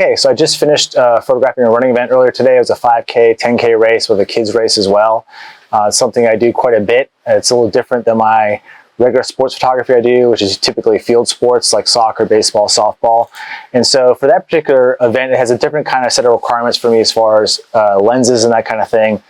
Okay, so I just finished photographing a running event earlier today. It was a 5K, 10K race with a kids race as well. It's something I do quite a bit. It's a little different than my regular sports photography I do, which is typically field sports like soccer, baseball, softball. And so for that particular event, it has a different kind of set of requirements for me as far as lenses and that kind of thing.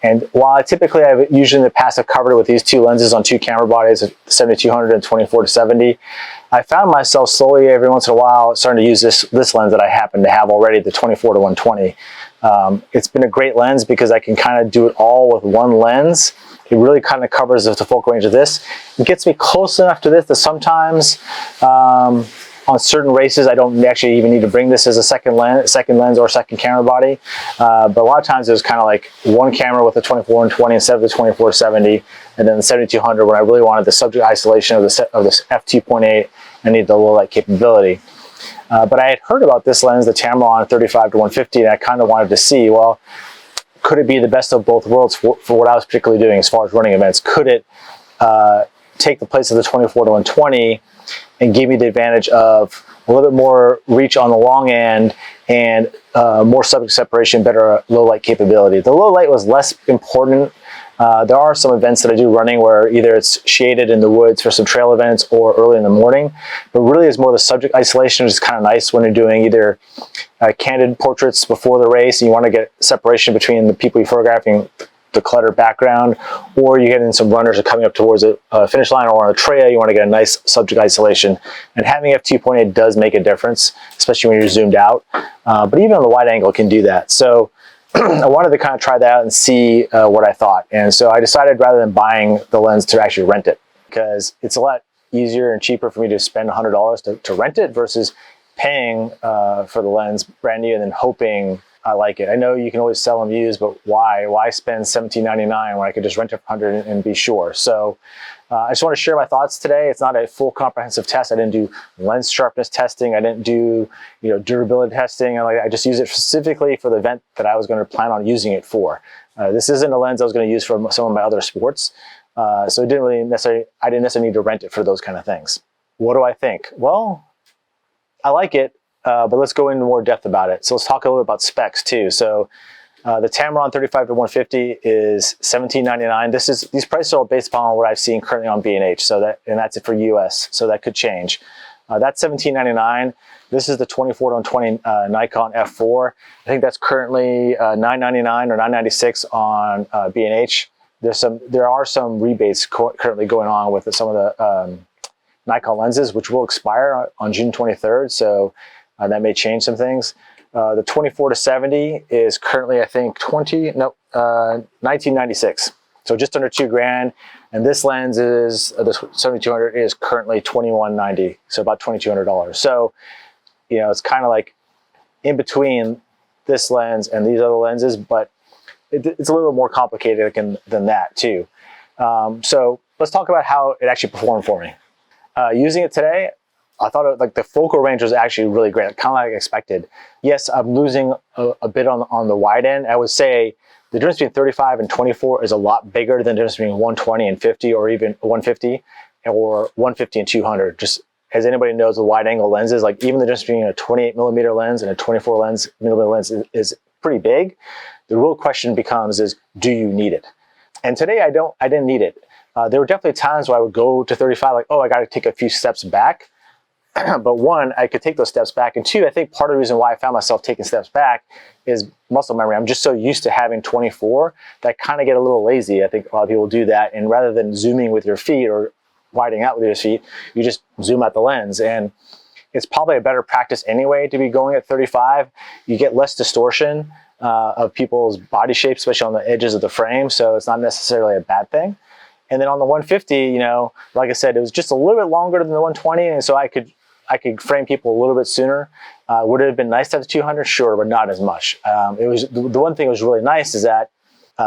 And while I've usually in the past have covered it with these two lenses on two camera bodies, 70-200 and 24-70, I found myself slowly every once in a while starting to use this lens that I happen to have already, the 24-120. It's been a great lens because I can kind of do it all with one lens. It really kind of covers the focal range of this. It gets me close enough to this that sometimes on certain races, I don't actually even need to bring this as a second lens or second camera body. But a lot of times it was kind of like one camera with the 24-120 instead of the 24-70, and then the 70-200 when I really wanted the subject isolation of this f2.8 and needed the low light capability. But I had heard about this lens, the Tamron 35-150, and I kind of wanted to see, well, could it be the best of both worlds for what I was particularly doing as far as running events? Could it take the place of the 24-120 and give me the advantage of a little bit more reach on the long end and more subject separation, better low light capability? The low light was less important. There are some events that I do running where either it's shaded in the woods for some trail events or early in the morning, but really it's more the subject isolation, which is kind of nice when you're doing either candid portraits before the race and you want to get separation between the people you're photographing, the cluttered background, or you get in some runners are coming up towards a finish line or on a trail, you want to get a nice subject isolation. And having f2.8 does make a difference, especially when you're zoomed out. But even on the wide angle, it can do that. So I wanted to kind of try that out and see what I thought. And so I decided rather than buying the lens to actually rent it, because it's a lot easier and cheaper for me to spend $100 to rent it versus paying for the lens brand new and then hoping I like it. I know you can always sell them used, but why? Why spend $17.99 when I could just rent it for $100 and be sure? So I just want to share my thoughts today. It's not a full comprehensive test. I didn't do lens sharpness testing. I didn't do durability testing. I just used it specifically for the event that I was going to plan on using it for. This isn't a lens I was going to use for some of my other sports. So I didn't necessarily need to rent it for those kind of things. What do I think? Well, I like it. But let's go into more depth about it. So let's talk a little bit about specs too. So the Tamron 35-150 is $17.99. These prices are all based upon what I've seen currently on B&H. And that's it for US. So that could change. That's $17.99. This is the 24-120 Nikon F4. I think that's currently $9.99 or $9.96 on B&H. There are some rebates currently going on with some of the Nikon lenses, which will expire on June 23rd. So that may change some things. The 24-70 is currently, I think, $19.96. So just under $2,000. And this lens is, the 70-200 is currently $21.90. So about $2,200. So, it's kind of like in between this lens and these other lenses, but it's a little bit more complicated than that too. So let's talk about how it actually performed for me. Using it today, I thought the focal range was actually really great, kind of like I expected. Yes, I'm losing a bit on the wide end. I would say the difference between 35 and 24 is a lot bigger than the difference between 120 and 50, or even 150, or 150 and 200. Just as anybody knows, the wide angle lenses, like even the difference between a 28mm lens and a 24mm lens is pretty big. The real question becomes do you need it? And today I didn't need it. There were definitely times where I would go to 35, like, oh, I got to take a few steps back. But one, I could take those steps back. And two, I think part of the reason why I found myself taking steps back is muscle memory. I'm just so used to having 24 that I kind of get a little lazy. I think a lot of people do that. And rather than zooming with your feet or widening out with your feet, you just zoom out the lens. And it's probably a better practice anyway to be going at 35. You get less distortion of people's body shape, especially on the edges of the frame. So it's not necessarily a bad thing. And then on the 150, like I said, it was just a little bit longer than the 120. And so I could frame people a little bit sooner. Would it have been nice to have the 200? Sure, but not as much. It was the one thing that was really nice is that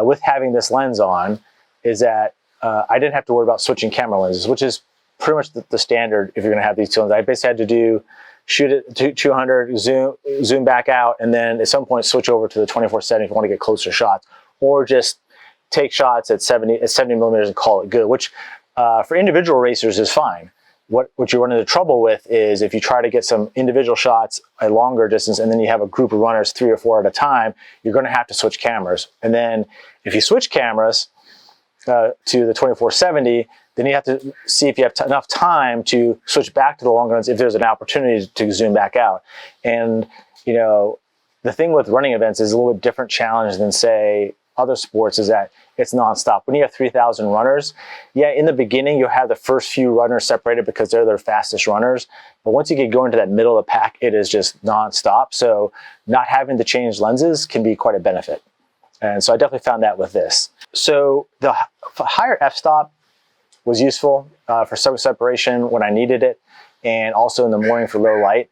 with having this lens on, is that I didn't have to worry about switching camera lenses, which is pretty much the standard if you're going to have these two lenses. I basically had to shoot it to 200, zoom back out, and then at some point switch over to the 24-70 if you want to get closer shots, or just take shots at 70mm and call it good, which for individual racers is fine. what you run into trouble with is if you try to get some individual shots a longer distance and then you have a group of runners 3 or 4 at a time, you're going to have to switch cameras. And then if you switch cameras to the 24-70, then you have to see if you have enough time to switch back to the longer ones if there's an opportunity to zoom back out. And you know, the thing with running events is a little bit different challenge than, say, other sports, is that it's nonstop. When you have 3,000 runners, yeah, in the beginning you'll have the first few runners separated because they're their fastest runners. But once you get going to that middle of the pack, it is just nonstop. So not having to change lenses can be quite a benefit. And so I definitely found that with this. So the higher f-stop was useful for separation when I needed it, and also in the morning for low light.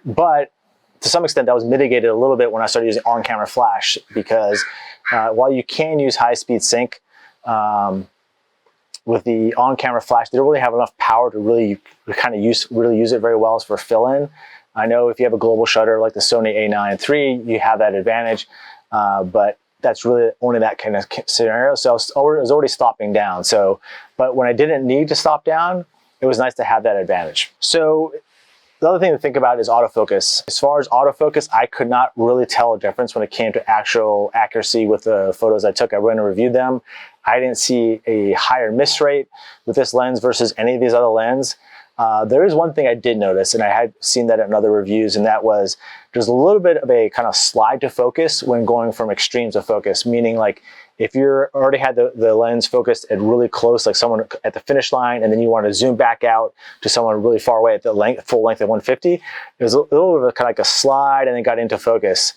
But to some extent, that was mitigated a little bit when I started using on-camera flash, because while you can use high-speed sync with the on-camera flash, they don't really have enough power to really kind of use it very well as for fill-in. I know if you have a global shutter like the Sony A9 III, you have that advantage, but that's really only that kind of scenario. So I was already stopping down. So, but when I didn't need to stop down, it was nice to have that advantage. So the other thing to think about is autofocus. As far as autofocus, I could not really tell a difference when it came to actual accuracy with the photos I took. I went and reviewed them. I didn't see a higher miss rate with this lens versus any of these other lenses. There is one thing I did notice, and I had seen that in other reviews, and that was there's a little bit of a kind of slide to focus when going from extremes of focus, meaning like if you're already had the lens focused at really close, like someone at the finish line, and then you want to zoom back out to someone really far away at the full length of 150, it was a little bit of kind of like a slide and then got into focus,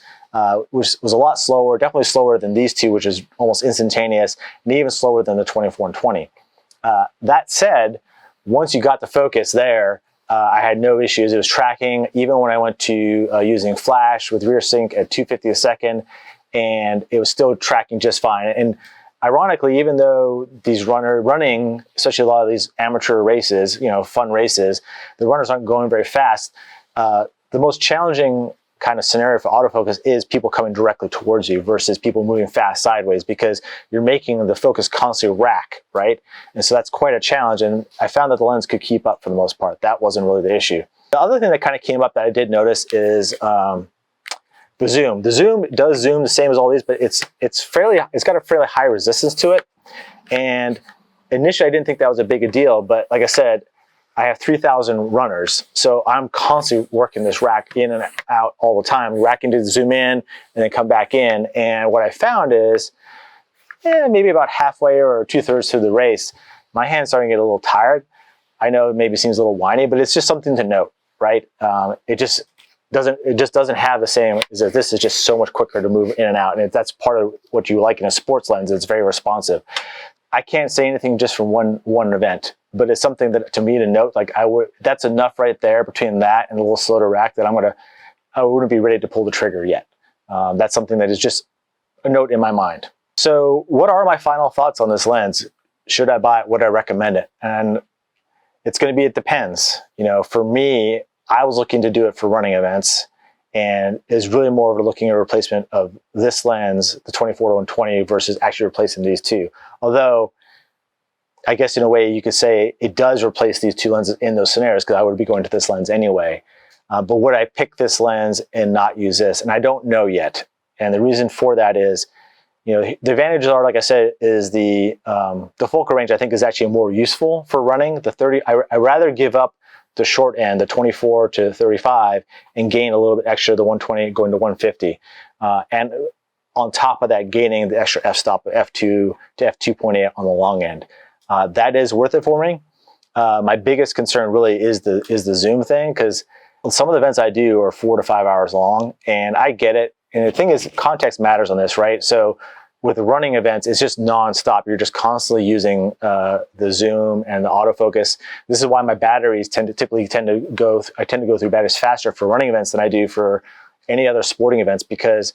which was a lot slower, definitely slower than these two, which is almost instantaneous, and even slower than the 24 and 20. That said, once you got the focus there, I had no issues. It was tracking even when I went to using flash with rear sync at 250 a second, and it was still tracking just fine. And ironically, even though these running, especially a lot of these amateur races, you know, fun races, the runners aren't going very fast. The most challenging kind of scenario for autofocus is people coming directly towards you versus people moving fast sideways, because you're making the focus constantly rack, right? And so that's quite a challenge, and I found that the lens could keep up for the most part. That wasn't really the issue. The other thing that kind of came up that I did notice is the zoom. The zoom does zoom the same as all these, but it's got a fairly high resistance to it. And initially I didn't think that was a big a deal, but like I said, I have 3,000 runners, so I'm constantly working this rack in and out all the time, racking to zoom in and then come back in. And what I found is, maybe about halfway or 2/3 through the race, my hand's starting to get a little tired. I know it maybe seems a little whiny, but it's just something to note, right? It just doesn't have the same, is that this is just so much quicker to move in and out, and that's part of what you like in a sports lens. It's very responsive. I can't say anything just from one event, but it's something that to me to note, like that's enough right there between that and a little slow to rack that I wouldn't be ready to pull the trigger yet. That's something that is just a note in my mind. So what are my final thoughts on this lens? Should I buy it? Would I recommend it? And it's going to be, it depends. You know, for me, I was looking to do it for running events, and is really more of looking at a replacement of this lens, the 24-120, versus actually replacing these two. Although, I guess in a way you could say it does replace these two lenses in those scenarios, because I would be going to this lens anyway. But would I pick this lens and not use this? And I don't know yet. And the reason for that is, you know, the advantages are, like I said, is the focal range I think is actually more useful for running. The 30, I rather give up the short end, the 24 to 35, and gain a little bit extra, the 120 going to 150. And on top of that, gaining the extra f-stop of f2 to f2.8 on the long end. That is worth it for me. My biggest concern really is the zoom thing, because some of the events I do are 4 to 5 hours long, and I get it. And the thing is, context matters on this, right? So with running events, it's just nonstop. You're just constantly using the zoom and the autofocus. This is why my batteries typically tend to go through batteries faster for running events than I do for any other sporting events, because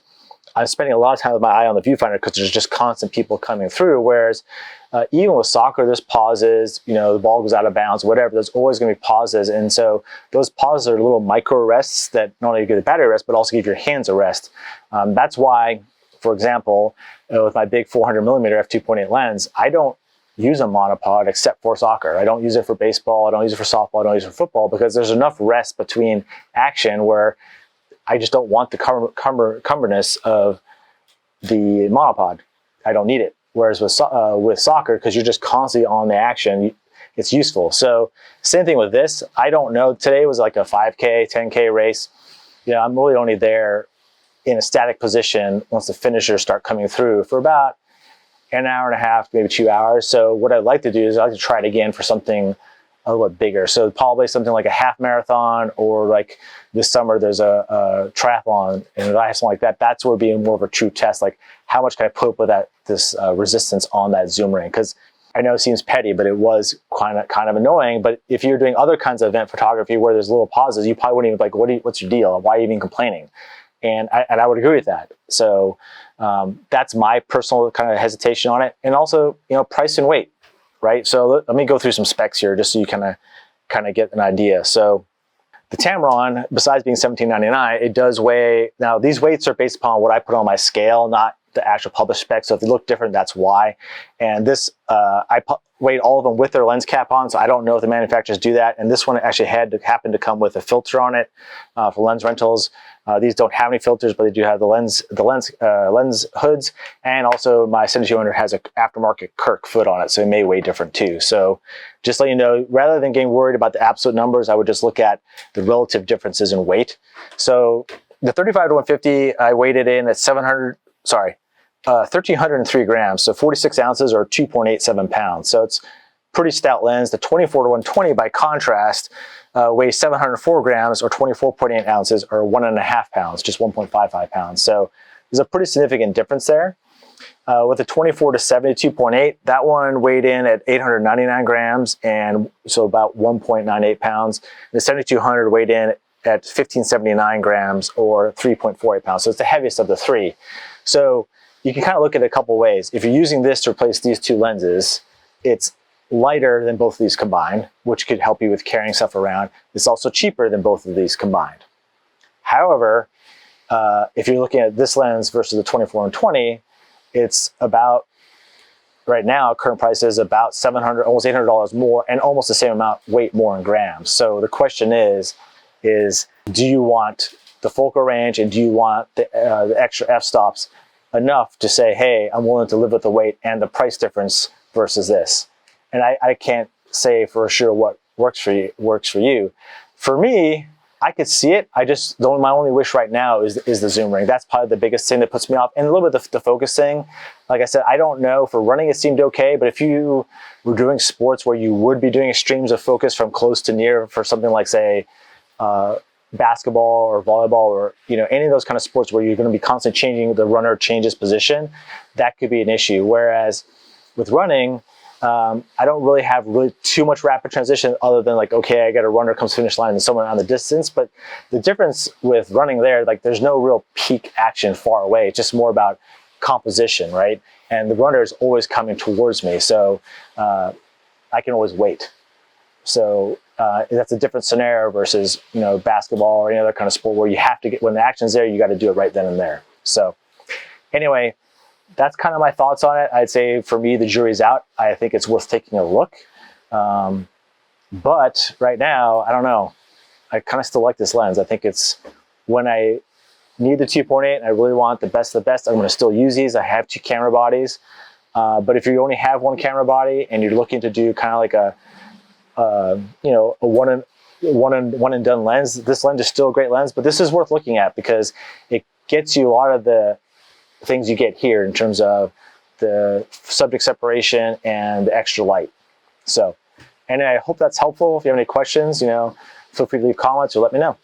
I'm spending a lot of time with my eye on the viewfinder, because there's just constant people coming through. Whereas even with soccer, there's pauses, you know, the ball goes out of bounds, whatever, there's always going to be pauses. And so those pauses are little micro rests that not only give the battery rest, but also give your hands a rest. That's why, for example, with my big 400mm f2.8 lens, I don't use a monopod except for soccer. I don't use it for baseball. I don't use it for softball. I don't use it for football because there's enough rest between action where I just don't want the cumberness of the monopod. I don't need it. Whereas with soccer, because you're just constantly on the action, it's useful. So same thing with this. I don't know. Today was like a 5K, 10K race. I'm really only there in a static position once the finishers start coming through for about an hour and a half, maybe 2 hours. So what I'd like to do is I'd like to try it again for something a little bit bigger. So probably something like a half marathon, or like this summer there's a triathlon, and if I have something like that, that's where it'd be more of a true test. Like how much can I put up with this resistance on that zoom ring? Because I know it seems petty, but it was kind of annoying. But if you're doing other kinds of event photography where there's little pauses, you probably wouldn't even like, what's your deal? Why are you even complaining? And I would agree with that. So that's my personal kind of hesitation on it. And also, price and weight, right? So let me go through some specs here just so you kind of get an idea. So the Tamron, besides being $17.99, it does weigh. Now these weights are based upon what I put on my scale, not the actual published specs. So if they look different, that's why. And this, I weighed all of them with their lens cap on, so I don't know if the manufacturers do that. And this one actually happened to come with a filter on it for lens rentals. These don't have any filters, but they do have the lens hoods. And also my 70-200 has an aftermarket Kirk foot on it, so it may weigh different too. So just let you know, rather than getting worried about the absolute numbers, I would just look at the relative differences in weight. So the 35-150, I weighed it in at 1,303 grams, so 46 ounces or 2.87 pounds. So it's pretty stout lens. The 24-120, by contrast, weighs 704 grams or 24.8 ounces or 1.5 pounds, just 1.55 pounds. So there's a pretty significant difference there. With the 24-70 2.8, that one weighed in at 899 grams, and so about 1.98 pounds. The 70-200 weighed in at 1579 grams or 3.48 pounds. So it's the heaviest of the three. So you can kind of look at it a couple ways. If you're using this to replace these two lenses, it's lighter than both of these combined, which could help you with carrying stuff around. It's also cheaper than both of these combined. However, if you're looking at this lens versus the 24-120, it's about, right now, current price is about $700, almost $800 more, and almost the same amount weight more in grams. So the question is do you want the focal range, and do you want the extra f-stops enough to say, hey, I'm willing to live with the weight and the price difference versus this? And I can't say for sure what works for you. For me, I could see it. My only wish right now is the zoom ring. That's probably the biggest thing that puts me off. And a little bit the focus thing. Like I said, I don't know. For running, it seemed okay. But if you were doing sports where you would be doing extremes of focus from close to near, for something like, say, basketball or volleyball, or any of those kind of sports where you're going to be constantly changing, the runner changes position, that could be an issue. Whereas with running, I don't really have too much rapid transition, other than like, okay, I got a runner comes finish line and someone on the distance. But the difference with running there, like there's no real peak action far away. It's just more about composition, right? And the runner is always coming towards me, so I can always wait. So that's a different scenario versus basketball or any other kind of sport where you have to when the action's there, you got to do it right then and there. So anyway, that's kind of my thoughts on it. I'd say for me, the jury's out. I think it's worth taking a look. But right now, I don't know. I kind of still like this lens. I think it's, when I need the 2.8 and I really want the best of the best, I'm going to still use these. I have two camera bodies. But if you only have one camera body and you're looking to do kind of like a one and done lens, this lens is still a great lens, but this is worth looking at because it gets you a lot of the things you get here in terms of the subject separation and the extra light. So, and I hope that's helpful. If you have any questions, feel free to leave comments or let me know.